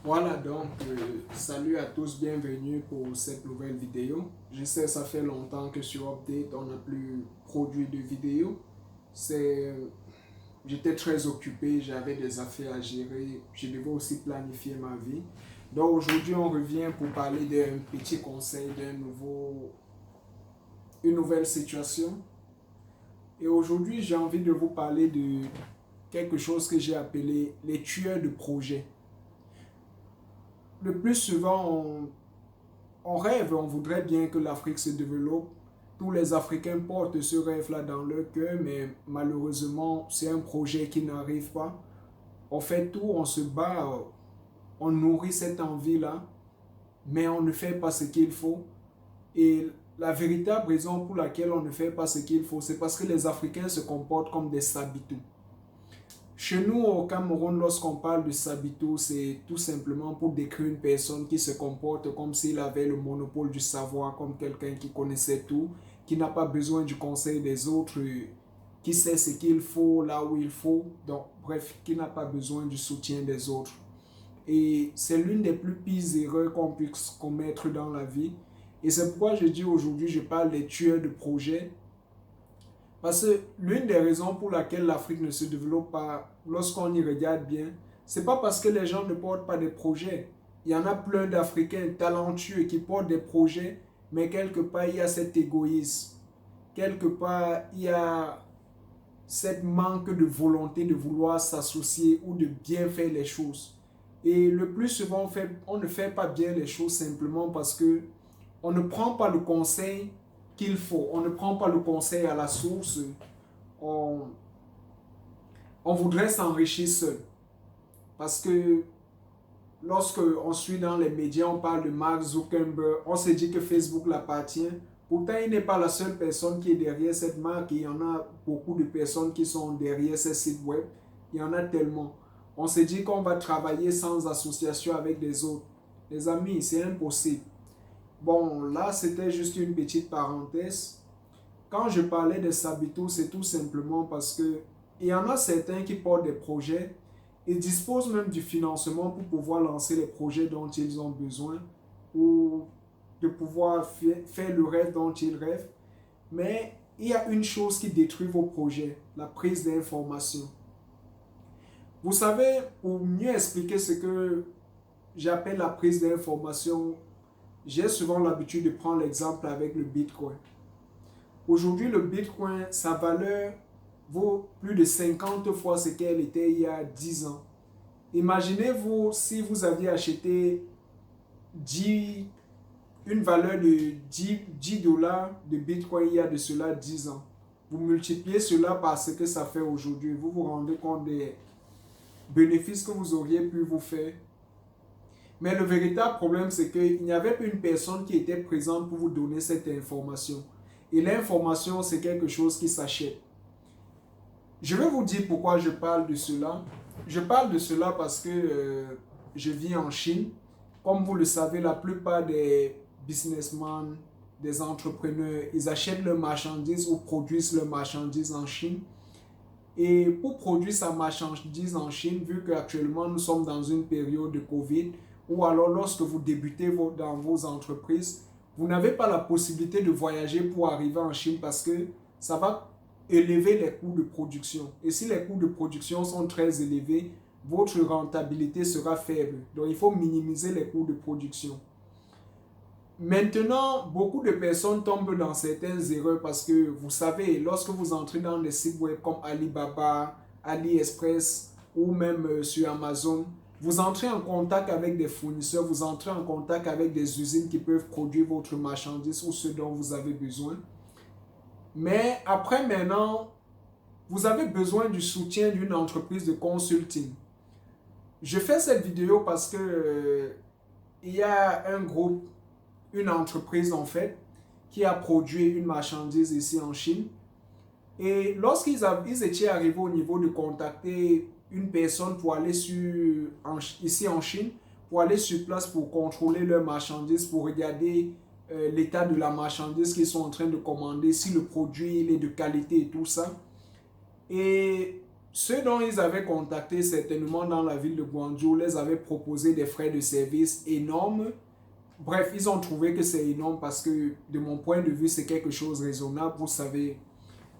Voilà donc, salut à tous, bienvenue pour cette nouvelle vidéo. Je sais, ça fait longtemps que sur Update, on n'a plus produit de vidéos. C'est, J'étais très occupé, j'avais des affaires à gérer, je devais aussi planifier ma vie. Donc aujourd'hui, on revient pour parler d'un petit conseil, une nouvelle situation. Et aujourd'hui, j'ai envie de vous parler de quelque chose que j'ai appelé les tueurs de projet. Le plus souvent, on rêve, on voudrait bien que l'Afrique se développe. Tous les Africains portent ce rêve-là dans leur cœur, mais malheureusement, c'est un projet qui n'arrive pas. On fait tout, on se bat, on nourrit cette envie-là, mais on ne fait pas ce qu'il faut. Et la véritable raison pour laquelle on ne fait pas ce qu'il faut, c'est parce que les Africains se comportent comme des sabitou. Chez nous, au Cameroun, lorsqu'on parle de Sabitou, c'est tout simplement pour décrire une personne qui se comporte comme s'il avait le monopole du savoir, comme quelqu'un qui connaissait tout, qui n'a pas besoin du conseil des autres, qui sait ce qu'il faut là où il faut, donc bref, qui n'a pas besoin du soutien des autres. Et c'est l'une des plus pires erreurs qu'on puisse commettre dans la vie. Et c'est pourquoi je dis aujourd'hui, je parle des tueurs de projets. Parce que l'une des raisons pour laquelle l'Afrique ne se développe pas, lorsqu'on y regarde bien, c'est pas parce que les gens ne portent pas des projets. Il y en a plein d'Africains talentueux qui portent des projets, mais quelque part il y a cet égoïsme. Quelque part il y a cette manque de volonté de vouloir s'associer ou de bien faire les choses. Et le plus souvent, on ne fait pas bien les choses simplement parce que on ne prend pas le conseil qu'il faut. On ne prend pas le conseil à la source. On, on voudrait s'enrichir seul. Parce que lorsque on suit dans les médias, on parle de Mark Zuckerberg, on se dit que Facebook l'appartient. Pourtant, il n'est pas la seule personne qui est derrière cette marque. Il y en a beaucoup de personnes qui sont derrière ces sites web. Il y en a tellement. On se dit qu'on va travailler sans association avec les autres. Les amis, c'est impossible. Bon, là, c'était juste une petite parenthèse. Quand je parlais de Sabitou, c'est tout simplement parce que il y en a certains qui portent des projets et disposent même du financement pour pouvoir lancer les projets dont ils ont besoin ou de pouvoir faire le rêve dont ils rêvent. Mais il y a une chose qui détruit vos projets, la prise d'information. Vous savez, pour mieux expliquer ce que j'appelle la prise d'information, j'ai souvent l'habitude de prendre l'exemple avec le Bitcoin. Aujourd'hui, le Bitcoin, sa valeur vaut plus de 50 fois ce qu'elle était il y a 10 ans. Imaginez-vous si vous aviez acheté 10, une valeur de 10 dollars de Bitcoin il y a de cela 10 ans. Vous multipliez cela par ce que ça fait aujourd'hui. Vous vous rendez compte des bénéfices que vous auriez pu vous faire. Mais le véritable problème, c'est qu'il n'y avait pas une personne qui était présente pour vous donner cette information. Et l'information, c'est quelque chose qui s'achète. Je vais vous dire pourquoi je parle de cela. Je parle de cela parce que je vis en Chine. Comme vous le savez, la plupart des businessmen, des entrepreneurs, ils achètent leurs marchandises ou produisent leurs marchandises en Chine. Et pour produire sa marchandise en Chine, vu qu'actuellement nous sommes dans une période de Covid, ou alors lorsque vous débutez dans vos entreprises, vous n'avez pas la possibilité de voyager pour arriver en Chine parce que ça va élever les coûts de production. Et si les coûts de production sont très élevés, votre rentabilité sera faible. Donc il faut minimiser les coûts de production. Maintenant, beaucoup de personnes tombent dans certaines erreurs parce que vous savez, lorsque vous entrez dans des sites web comme Alibaba, AliExpress ou même sur Amazon, vous entrez en contact avec des fournisseurs, vous entrez en contact avec des usines qui peuvent produire votre marchandise ou ce dont vous avez besoin. Mais après maintenant, vous avez besoin du soutien d'une entreprise de consulting. Je fais cette vidéo parce que il y a un groupe, une entreprise en fait, qui a produit une marchandise ici en Chine. Et lorsqu'ils étaient arrivés au niveau de contacter une personne pour aller ici en Chine, pour aller sur place pour contrôler leur marchandise, pour regarder l'état de la marchandise qu'ils sont en train de commander, si le produit il est de qualité et tout ça. Et Ceux dont ils avaient contacté certainement dans la ville de Guangzhou les avaient proposé des frais de service énormes. Bref, ils ont trouvé que c'est énorme parce que, de mon point de vue, c'est quelque chose de raisonnable. Vous savez,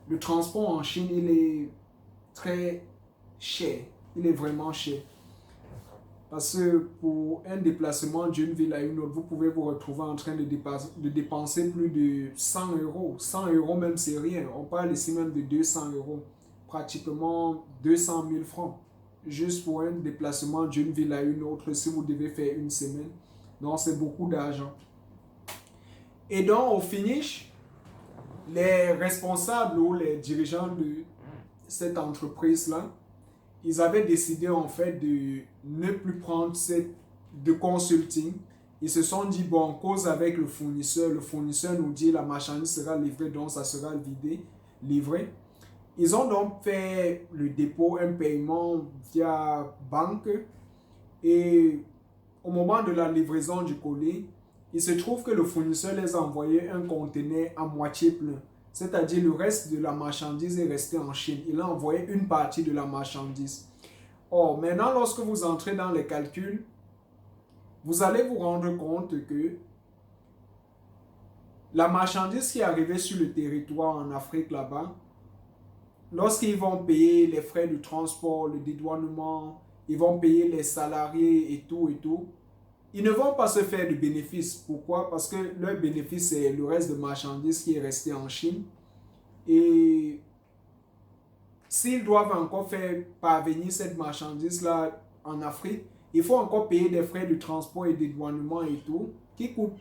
le transport en Chine, il est très cher. Il est vraiment cher. Parce que pour un déplacement d'une ville à une autre, vous pouvez vous retrouver en train de dépenser plus de 100 euros. 100 euros même, c'est rien. On parle ici même de 200 euros. Pratiquement 200 000 francs. Juste pour un déplacement d'une ville à une autre, si vous devez faire une semaine. Donc, c'est beaucoup d'argent. Et donc, au finish, les responsables ou les dirigeants de cette entreprise-là, ils avaient décidé en fait de ne plus prendre de consulting. Ils se sont dit, bon, on cause avec le fournisseur nous dit la marchandise sera livrée, donc ça sera livré. Ils ont donc fait le dépôt, un paiement via banque, et au moment de la livraison du colis, il se trouve que le fournisseur les a envoyé un conteneur à moitié plein. C'est-à-dire le reste de la marchandise est resté en Chine. Il a envoyé une partie de la marchandise. Or, maintenant, lorsque vous entrez dans les calculs, vous allez vous rendre compte que la marchandise qui est arrivée sur le territoire en Afrique là-bas, lorsqu'ils vont payer les frais de transport, le dédouanement, ils vont payer les salariés et tout, ils ne vont pas se faire de bénéfices. Pourquoi? Parce que leur bénéfice, c'est le reste de marchandises qui est resté en Chine. Et s'ils doivent encore faire parvenir cette marchandise-là en Afrique, il faut encore payer des frais de transport et de dédouanement et tout, qui coûtent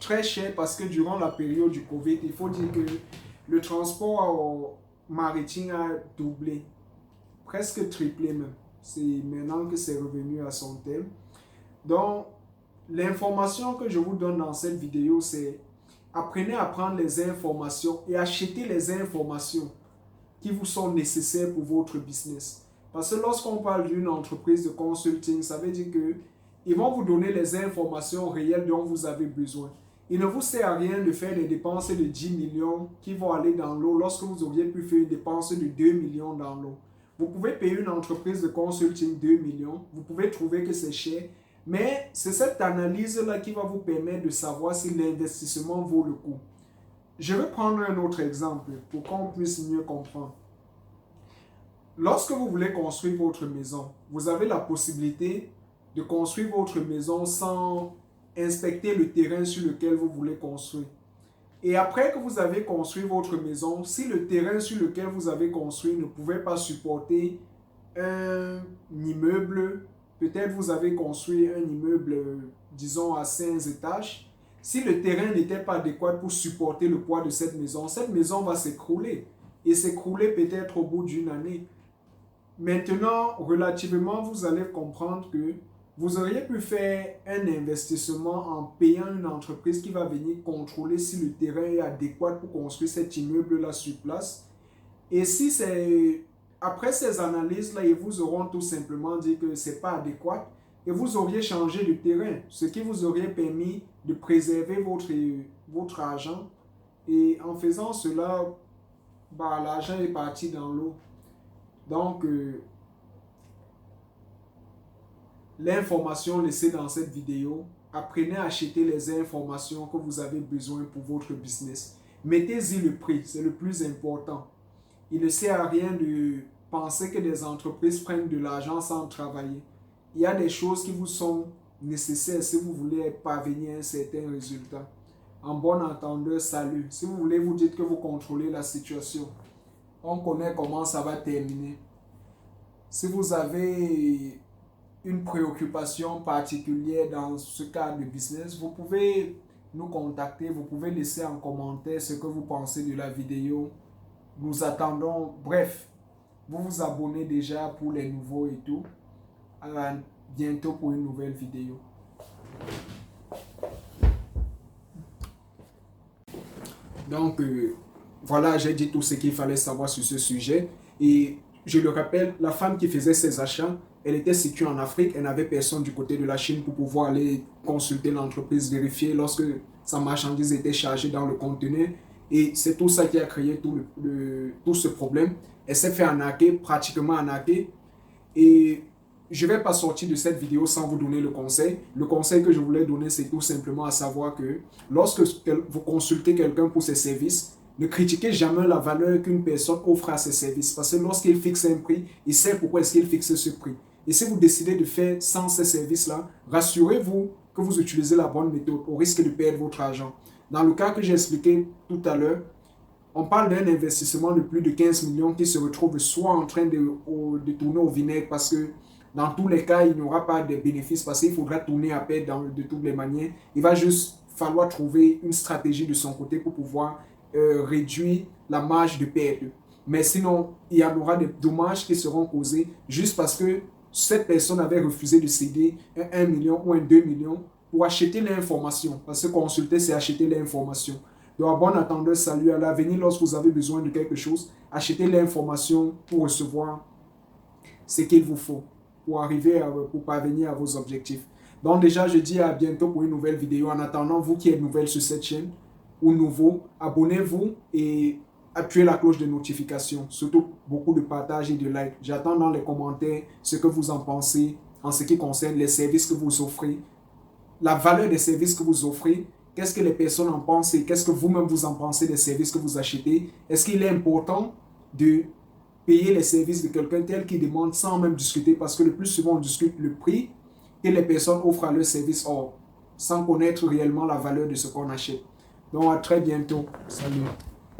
très cher parce que durant la période du Covid, il faut dire que le transport maritime a doublé, presque triplé même. C'est maintenant que c'est revenu à son thème. Donc, l'information que je vous donne dans cette vidéo, c'est apprenez à prendre les informations et achetez les informations qui vous sont nécessaires pour votre business. Parce que lorsqu'on parle d'une entreprise de consulting, ça veut dire que ils vont vous donner les informations réelles dont vous avez besoin. Il ne vous sert à rien de faire des dépenses de 10 millions qui vont aller dans l'eau lorsque vous auriez pu faire une dépense de 2 millions dans l'eau. Vous pouvez payer une entreprise de consulting 2 millions, vous pouvez trouver que c'est cher, mais c'est cette analyse-là qui va vous permettre de savoir si l'investissement vaut le coup. Je vais prendre un autre exemple pour qu'on puisse mieux comprendre. Lorsque vous voulez construire votre maison, vous avez la possibilité de construire votre maison sans inspecter le terrain sur lequel vous voulez construire. Et après que vous avez construit votre maison, si le terrain sur lequel vous avez construit ne pouvait pas supporter un immeuble, peut-être vous avez construit un immeuble, disons, à 5 étages, si le terrain n'était pas adéquat pour supporter le poids de cette maison va s'écrouler. Et s'écrouler peut-être au bout d'une année. Maintenant, relativement, vous allez comprendre que vous auriez pu faire un investissement en payant une entreprise qui va venir contrôler si le terrain est adéquat pour construire cet immeuble-là sur place. Et si c'est après ces analyses-là, ils vous auront tout simplement dit que ce n'est pas adéquat et vous auriez changé de terrain, ce qui vous aurait permis de préserver votre argent. Et en faisant cela, l'argent est parti dans l'eau. Donc, l'information laissée dans cette vidéo, apprenez à acheter les informations que vous avez besoin pour votre business. Mettez-y le prix, c'est le plus important. Il ne sert à rien de penser que des entreprises prennent de l'argent sans travailler. Il y a des choses qui vous sont nécessaires si vous voulez parvenir à un certain résultat. En bon entendeur, salut. Si vous voulez, vous dites que vous contrôlez la situation. On connaît comment ça va terminer. Si vous avez une préoccupation particulière dans ce cadre de business, vous pouvez nous contacter, vous pouvez laisser en commentaire ce que vous pensez de la vidéo. Nous attendons, bref, vous vous abonnez déjà pour les nouveaux et tout. À bientôt pour une nouvelle vidéo. Donc, voilà, j'ai dit tout ce qu'il fallait savoir sur ce sujet. Et je le rappelle, la femme qui faisait ses achats, elle était située en Afrique, elle n'avait personne du côté de la Chine pour pouvoir aller consulter l'entreprise, vérifier lorsque sa marchandise était chargée dans le conteneur. Et c'est tout ça qui a créé tout ce problème. elle s'est fait arnaquer, pratiquement arnaquer. Et je ne vais pas sortir de cette vidéo sans vous donner le conseil. Le conseil que je voulais donner, c'est tout simplement à savoir que lorsque vous consultez quelqu'un pour ses services, ne critiquez jamais la valeur qu'une personne offre à ses services. Parce que lorsqu'il fixe un prix, il sait pourquoi est-ce qu'il fixe ce prix. Et si vous décidez de faire sans ces services-là, rassurez-vous que vous utilisez la bonne méthode au risque de perdre votre argent. Dans le cas que j'ai expliqué tout à l'heure, on parle d'un investissement de plus de 15 millions qui se retrouve soit en train de tourner au vinaigre parce que dans tous les cas, il n'y aura pas de bénéfices parce qu'il faudra tourner à perte de toutes les manières. Il va juste falloir trouver une stratégie de son côté pour pouvoir réduire la marge de perte. Mais sinon, il y en aura des dommages qui seront causés juste parce que cette personne avait refusé de céder un 1 million ou un 2 millions pour acheter l'information. Parce que consulter, c'est acheter l'information. Donc, à bon attendeur, salut à l'avenir, lorsque vous avez besoin de quelque chose, achetez l'information pour recevoir ce qu'il vous faut pour parvenir à vos objectifs. Donc déjà, je dis à bientôt pour une nouvelle vidéo. En attendant, vous qui êtes nouvelle sur cette chaîne ou nouveau, abonnez-vous et appuyez la cloche de notification. Surtout, beaucoup de partage et de like. J'attends dans les commentaires ce que vous en pensez en ce qui concerne les services que vous offrez, la valeur des services que vous offrez. Qu'est-ce que les personnes en pensent et qu'est-ce que vous-même vous en pensez des services que vous achetez? Est-ce qu'il est important de payer les services de quelqu'un tel qu'il demande sans même discuter? Parce que le plus souvent, on discute le prix que les personnes offrent à leurs services sans connaître réellement la valeur de ce qu'on achète. Donc, à très bientôt. Salut.